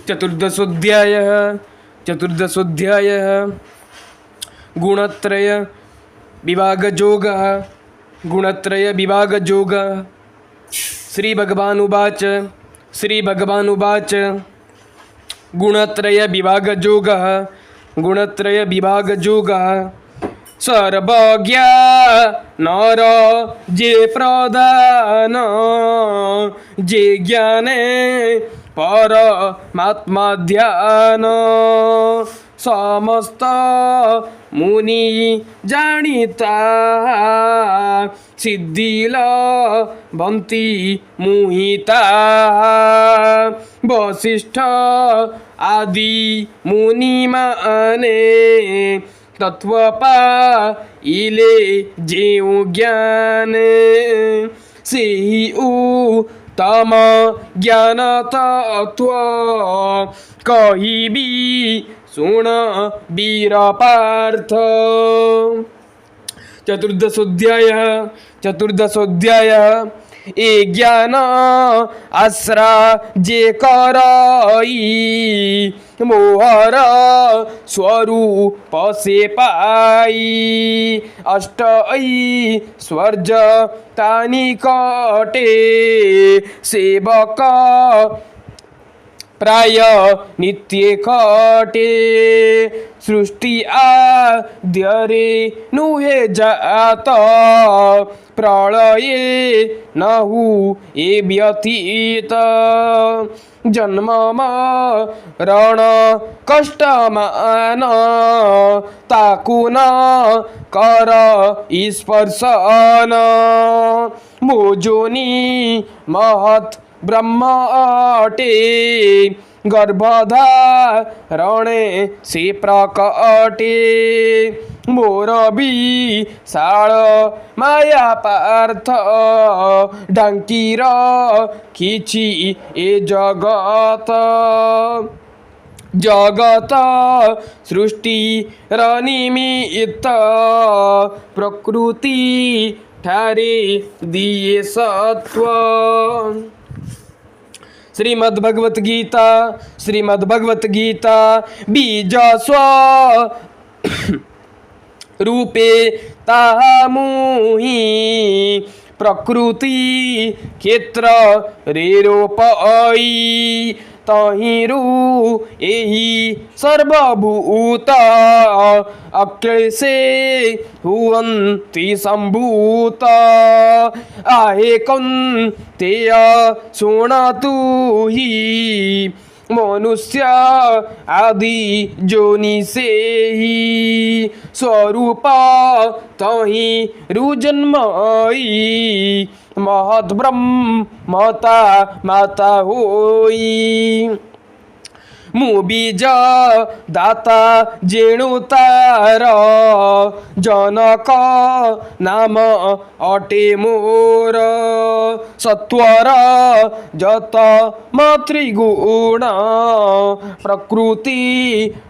चतुर्दशोऽध्यायः चतुर्दशोऽध्यायः गुणत्रय विभागयोगः गुणत्रयविभागयोगः। श्रीभगवानुवाच श्रीभगवानुवाच गुणत्रयविभागयोगः गुणत्रयविभागयोगः। सर्वज्ञा नर जे प्रधान जे ज्ञाने परमात्मा ध्यान समस्त मुनि जानिता सिद्धिल बंती मुहिता वशिष्ठ आदि मुनि माने तत्वपा इले जेउ ज्ञान से तम ज्ञान तत्व कहिबी सुन वीर पार्थ। चतुर्दशोऽध्यायः चतुर्दशोऽध्यायः। ए ज्ञान आश्रा जे करई मोहर स्वरूप से पाई अष्ट स्वर्ज तानि कटे सेवक प्राय नित्य कटे सृष्टि आद्यरे नुहे जात प्रलये नहु ए व्यतीत जन्म मरण कष्टमान ताकु न कर स्पर्शन मोजोनी महत् ब्रह्म अटे गर्भधारणे से प्रकटे मोर विशाल माया पार्थ ढांकीर खिची ए जगत जगत सृष्टि रनिमित्त प्रकृति ठारे दिए सत्व। श्रीमद्भगवत गीता बीज स्व रूपे तामुहि प्रकृति क्षेत्र रेरोपई तहिरु एहि सर्वभूत अक्लेशे हुवन्ति सम्भूत आहे कौन्तेय शृणुतु हि मनुष्य आदि जोनिसे ही स्वरूप तहि रुजन्मयी महत् ब्रह्मता माता होई मु बीज दाता जेणुतार जनक नाम अटे मोर सत्वर जत मातृगुण प्रकृति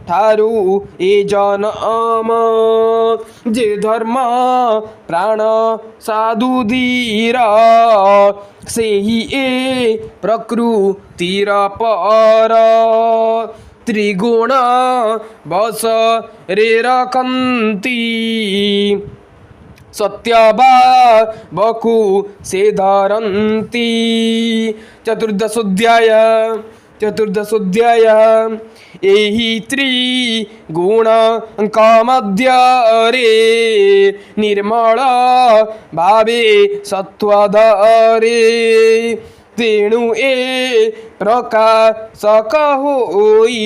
ठारू ए जनम जे धर्म प्राण साधु धीर से ही ए प्रकृतिर पर त्रिगुण बस रे रखन्ति सत्यवा बकु से धरन्ति। चतुर्दशोऽध्यायः एहि त्रिगुण मध्य रे निर्मल भावे सत्वधरे तेणु ए प्रकाशक होई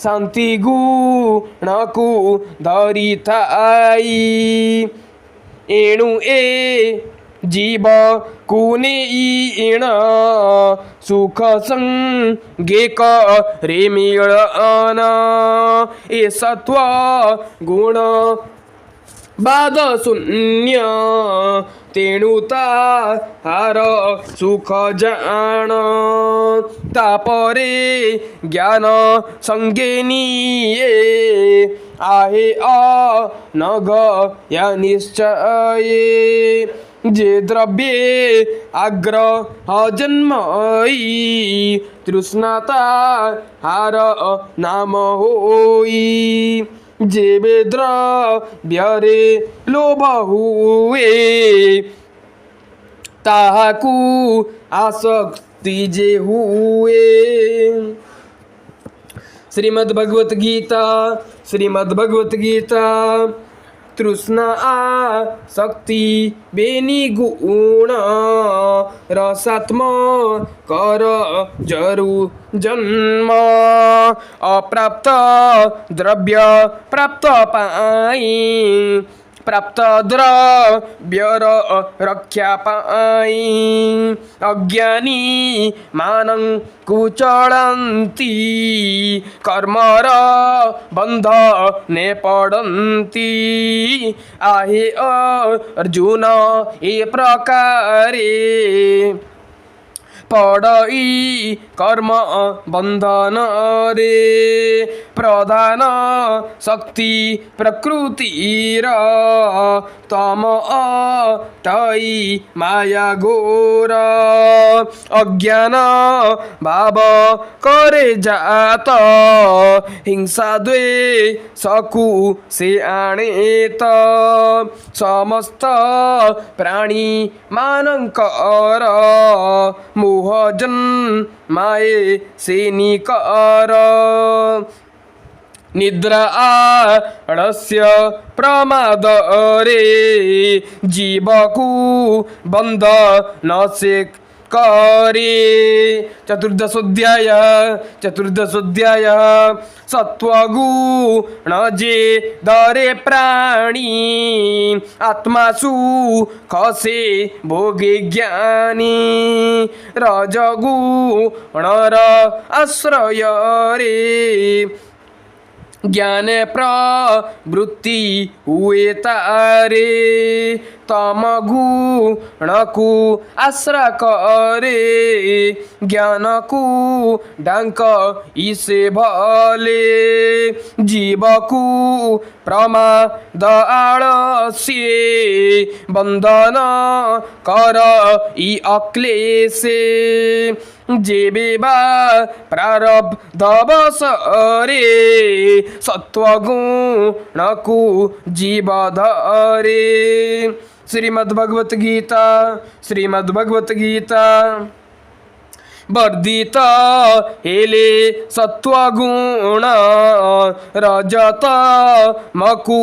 शांति गुणकु धरिथाई एणु ए जीव कुने ईण सुख संगे करे मिलन ए सत्व गुण बाद शून्य तेणु ताहार सुख जान तापरे ज्ञान संगे निये आहे अनग या निश्चये जे द्रव्ये आग्रह जन्मई तृष्णाता हार नाम होई जे द्रव्यरे लोभ हुए ताहाकू आसक्ति जे हुए। श्रीमद्भगवत गीता तृष्णा आसक्ति बेनी गुण रसात्म कर जरु जन्म अप्राप्त द्रव्य प्राप्त पाई प्राप्त द्रव्यर रक्षा पाई अज्ञानी मानं कुचलन्ति कर्मर बंध ने पड़न्ति आहे अर्जुन ए प्रकारे पड़ई कर्म बंधन रे प्रधान शक्ति प्रकृतिर तम तई माया घोर अज्ञान भाव करे जात हिंसा द्वेषकु से आणेत समस्त प्राणी मानंकर मोहजन माये से निकर निद्रा आलस्य प्रमाद रे जीवकु बंध न से करे। चतुर्दशोऽध्याय सत्वगुण जे दरे प्राणी आत्मासु खसे भोगे ज्ञानी रजगुणर आश्रय रे ज्ञान प्रवृत्ति हुए तारे तमगुणकु आश्रय करे ज्ञानकु डांक इसे भले जीवकु प्रमाद आलस्य बंधन कर ई अक्लेशे जेबेबा प्रारब्ध बसरे सत्वगुणकु जीव धरे। श्रीमद्भगवत गीता वर्धित हेले सत्वगुण रजत मकु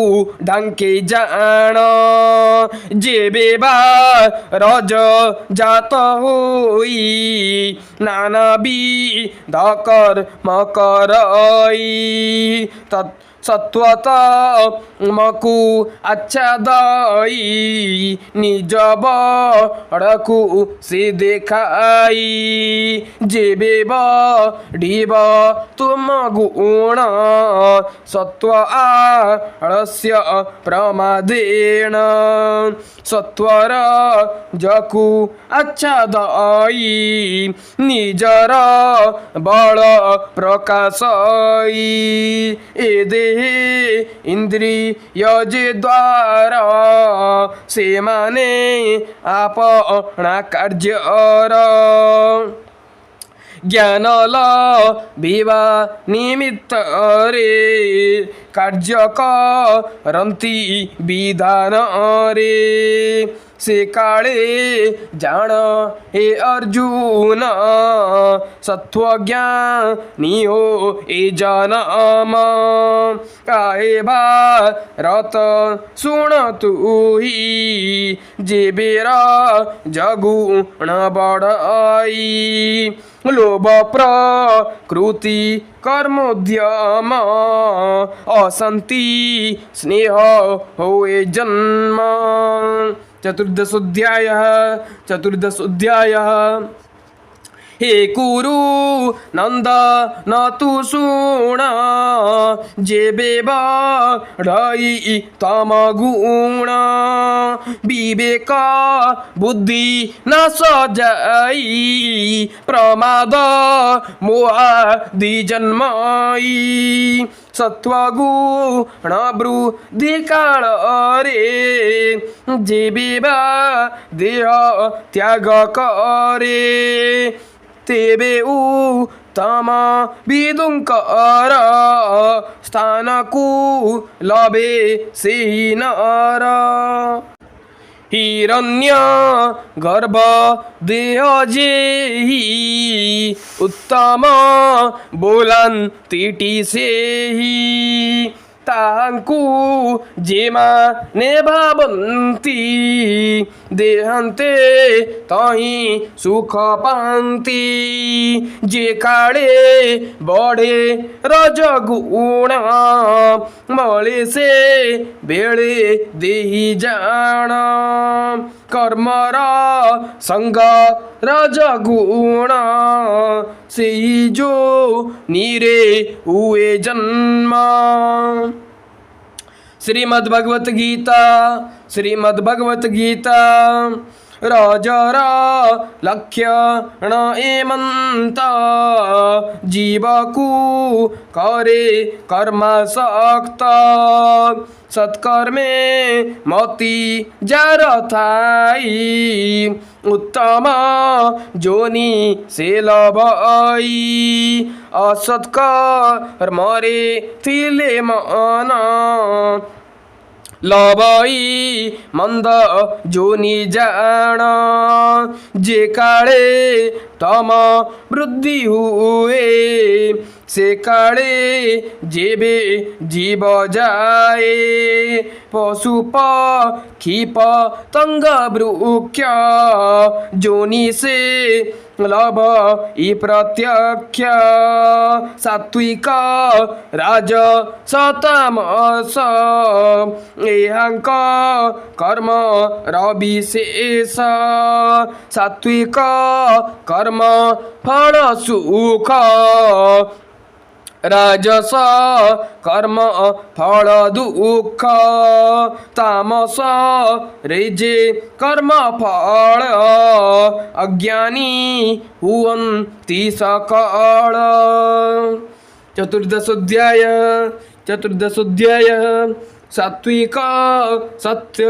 ढंके जान जेबेबा रज जात होई नाना विध कर्म करई सत्वत मकु आच्छादई निज बड़कु से देखाई जेबे बढ़िब तुम गुण सत्व आलस्य प्रमादेन सत्वर जकु आच्छादई निजर बल प्रकाशई ए देहे इंद्रिय जे द्वारा से माने आपना कार्यर ज्ञान लभिबा निमित्त रे कार्य करन्ति विधान रे से काले जान हे अर्जुन सत्वज्ञानी हो ए जनम काहे भारत सुन तू ही जेबेरा जगुण बढ़ाई लोभ प्रकृति कर्मोद्यम अशांति स्नेह होए जन्म। चतुर्दशोऽध्याय हे कुरु नंद न तू सुण जेबे बढ़ई तम गुण विवेक बुद्धि न सजाई प्रमाद मोहादि जन्मई सत्वगुण वृद्धि काल रे जेबे देह त्याग करे तेबे उत्तम विदुंकर स्थानकु लभे सेहि नर हिरण्य गर्भ देह जेहि उत्तम बोलन तीटी सेहि तांकु जेमा ने भावंती देहंते तही सुख पांती जे काले बढ़े रजगुण मले से बेले देही जान कर्मर संग रजगुण से जो नीरे हुए जन्म। श्रीमद्भगवत गीता श्रीमद्भगवत गीता रजर लक्षण एमंत जीवकु करे कर्म सक्त सत्कर्मे मति जार थाई उत्तम जोनी से लभई असत्कर्म रे थिले मन लभई मंद जोनी जान जे काले तम वृद्धि हुए से काले जेबे जीव जाए पशु पक्षी पतंग वृक्ष जोनी से लभ ई प्रत्यक्ष सात्विक राज सतमस एहांक कर्म रविशेष सात्विक कर्म फल सुख राजस कर्म फल दुख तामस रेजे कर्म फल अज्ञानी हुवन्ति सकल। चतुर्दशोऽध्याय सात्विक सत्य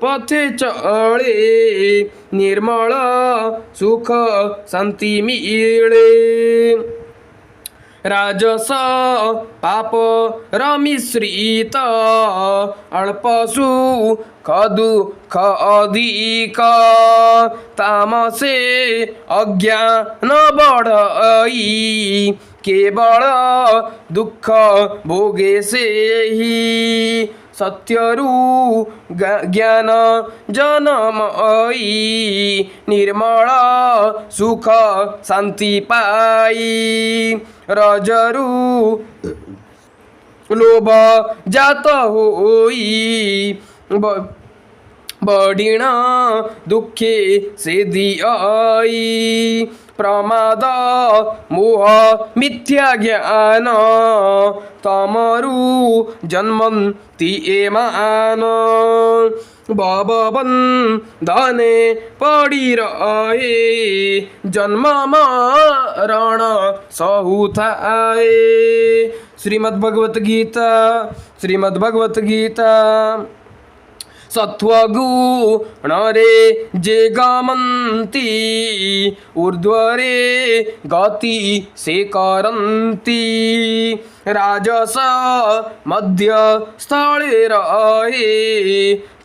पथे चले निर्मल सुख शांति मिले राजस पाप रमिश्रित अल्पसु दुख अधिक तामसे अज्ञान बढ़ई केवल दुख भोगे से ही सत्यरु ज्ञान जनमई निर्मल सुख शांति पाई रजरु लोभ जात होई बढ़िण दुखे से दियाई प्रमाद मोह मिथ्या ज्ञान तमरु जन्मन्ति एमान भवबन्धने पड़ी रहे जन्म मरण सहुथाए। श्रीमद्भगवत गीता सत्वगुण रे जे गमन्ति ऊर्ध्वरे गति से करन्ति राजस मध्य स्थले रहे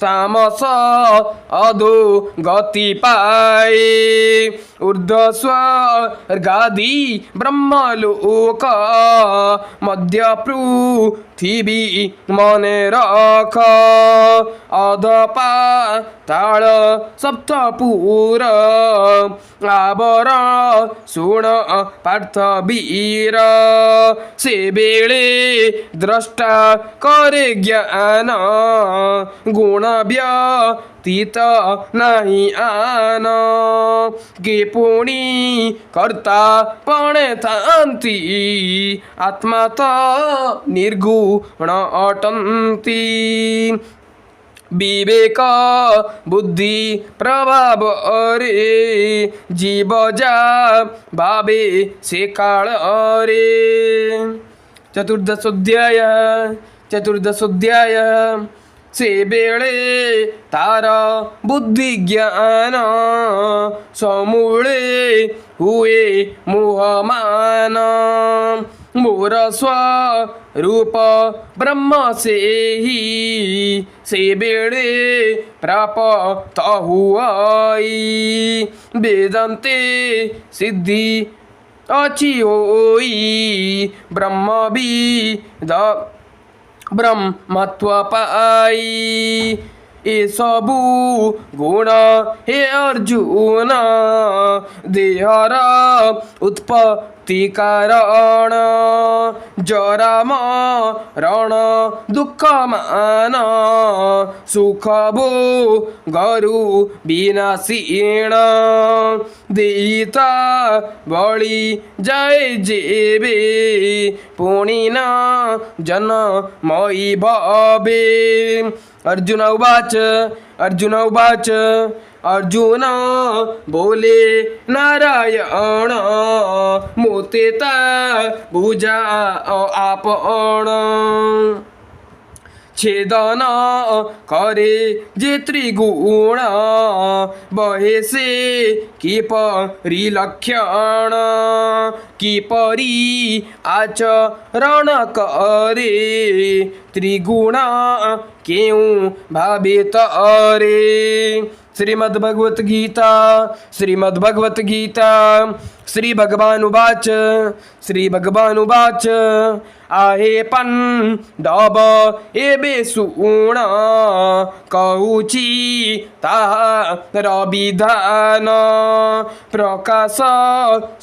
तामस अधो गति पाए ऊर्ध्वस्वर्गादि ब्रह्मलोक मध्य पृथिवी मने रख अधपाताल सप्तपुर आवर सुण पार्थ वीर सेबे बेळे द्रष्टा करे ज्ञान गुण व्यतीत नाही आन के पुणी कर्ता पणे थांती आत्मा त निर्गुण अटंती विवेक बुद्धि प्रभाव रे जीव जा भावे से काल रे। चतुर्दशोध्याय से बेळे तार बुद्धि ज्ञान समूले हुए मोहमान मोर स्वरूप ब्रह्म से ही से बेळे प्राप्त हुआई वेदांते सिद्धि अच्छी होई ब्रह्मत्व पाई ए सबू गुण हे अर्जुन देहर उत्पत्ति कारण जरा मरण दुख मान सुख भो गरु विनाशीण देहिता बळी जय जेबे पुणिना जनमयी भवे। अर्जुन उवाच अर्जुन बोले नारायण मोते ता बुझा आपण छेदन करे जे त्रिगुण बहे से किपरि लक्षण किपरि आचरण करे त्रिगुण क्यों भावे तरे। श्रीमद्भगवत गीता श्री भगवान उवाच आहे पांडव एबे सुण कहूची ताहार विधान प्रकाश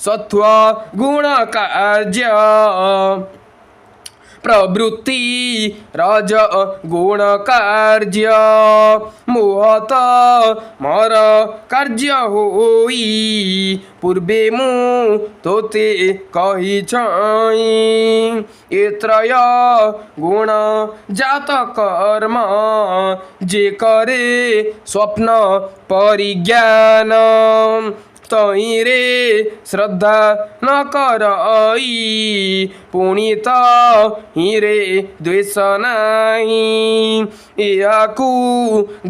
सत्व गुण कार्य प्रवृत्ति रज गुण कार्य मोहत मर कार्य होई पूर्वे मु तोते कही छई एत्रय गुण जात कर्म जे करे स्वप्न परिज्ञान तहिरे श्रद्धा न करई पुणित हिरे द्वेष नाही याकू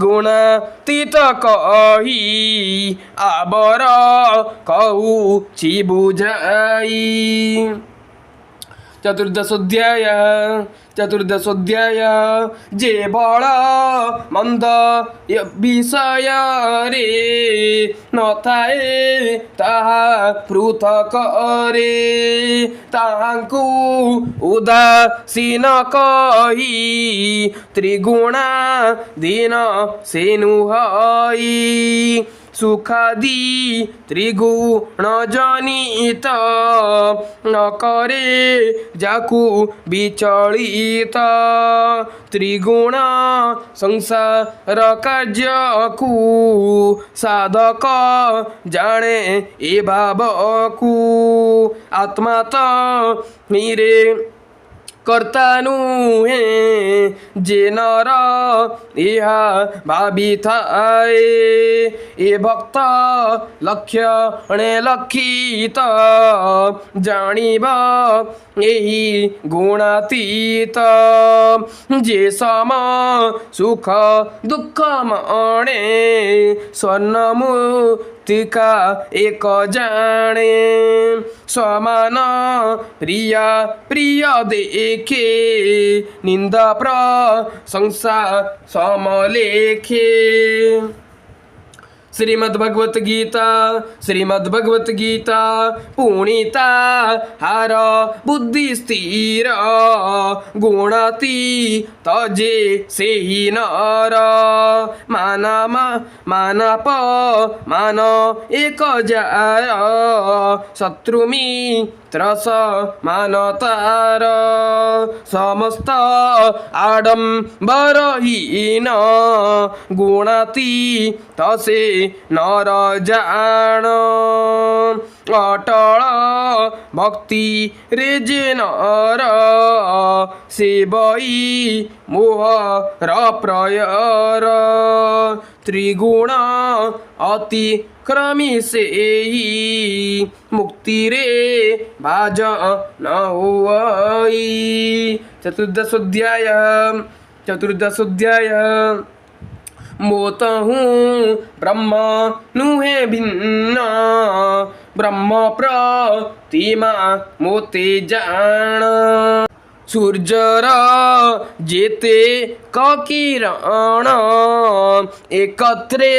गुणातीत कही आबर कहूची बुझाई। चतुर्दशोध्याय जे बळ मंद विषय रे न थाए ताहा पृथक रे ताहांकु उदासीन कही त्रिगुणा दीन सेनु हई सुखादि त्रिगुण जनित न करे जाकू विचलित त्रिगुण संसार कार्यकू साधक जाने ए भावकू आत्मा तो हीरे कर्ता नुहे जे नर इहा भावी थाए ए भक्त लक्ष्यणे लक्षित जानिब एही गुणातीत जे सम सुख दुख मणे स्वर्णमुक्तिका एक जाने समान प्रिया प्रिय देखे निंदा प्रशंसा समलेखे। श्रीमद्भगवत गीता पुणीता हार बुद्धि स्थिर गुणाती तजे से ही नर मानप मान एक जाय शत्रु मित्रस मानतार समस्त आडंबरहीन गुणाती तसे नर जान अटल भक्ति रे जे नर सेवई मोहर प्रयर त्रिगुण अति क्रमी से मुक्ति रे भाज न होई। चतुर्दशोध्याय मोत हूँ ब्रह्म नुहे भिन्न ब्रह्म प्रतिमा मोते जान सूर्यर जेते किरण एकत्रे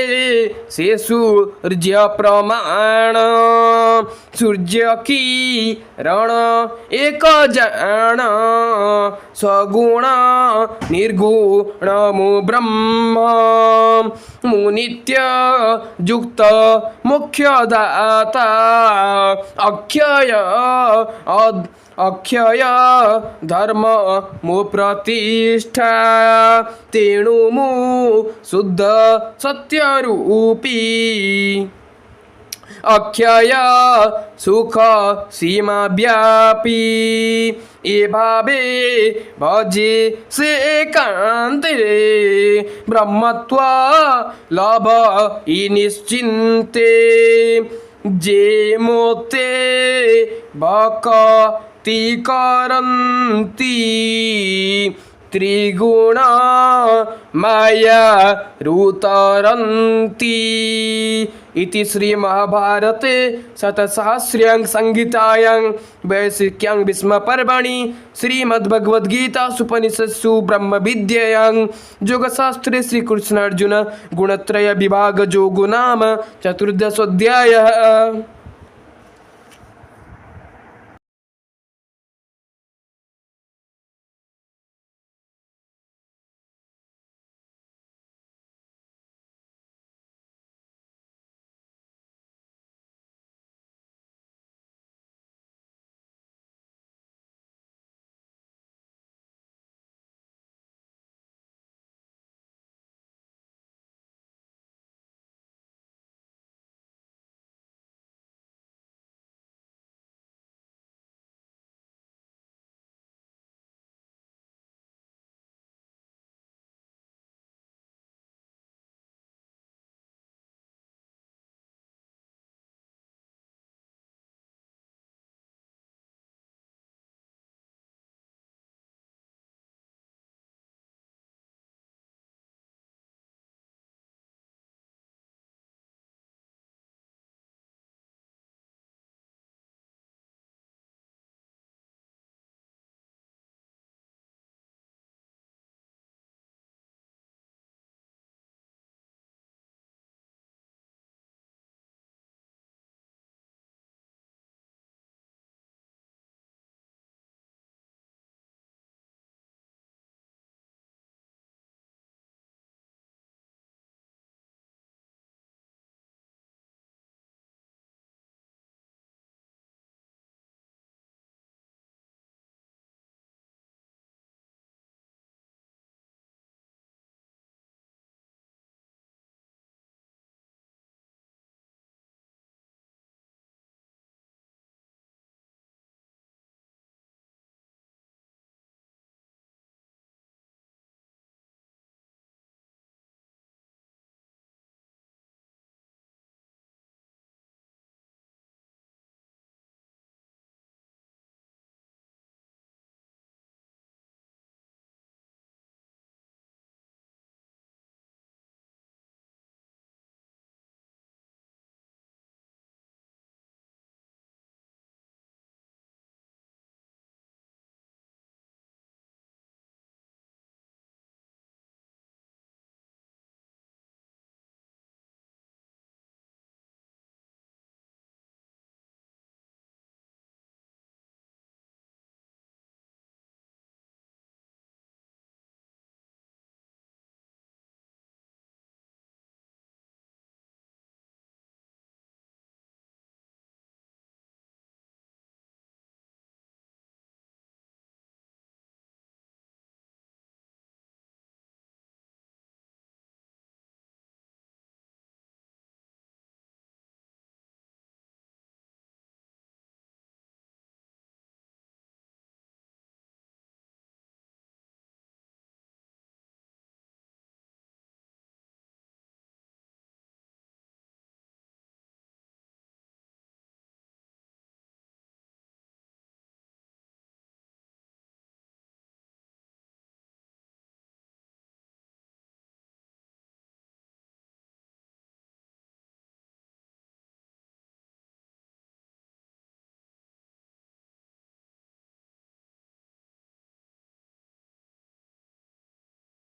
से सूर्य प्रमाण सूर्य की रण एक जान सगुण निर्गुण मु ब्रह्म मुनित्य युक्त मुख्य दाता अक्षय धर्म मु प्रतिष्ठा तेणु मु शुद्ध सत्य रूपी अक्षय सुख सीमा व्यापी ए भावे भजे से एकांते ब्रह्मत्व लभ ई निश्चिंते जे मोते भक्ति करन्ति त्रिगुण माया रुतरन्ति इति श्री महाभारते शतसहस्र्यां संहितायां वैशिष्ट्यां भीष्म पर्वणि श्रीमद्भगवद्गीता उपनिषत्सु ब्रह्म विद्यायां योगशास्त्रे श्रीकृष्णार्जुन गुणत्रय विभाग योगो नाम चतुर्दशोऽध्यायः।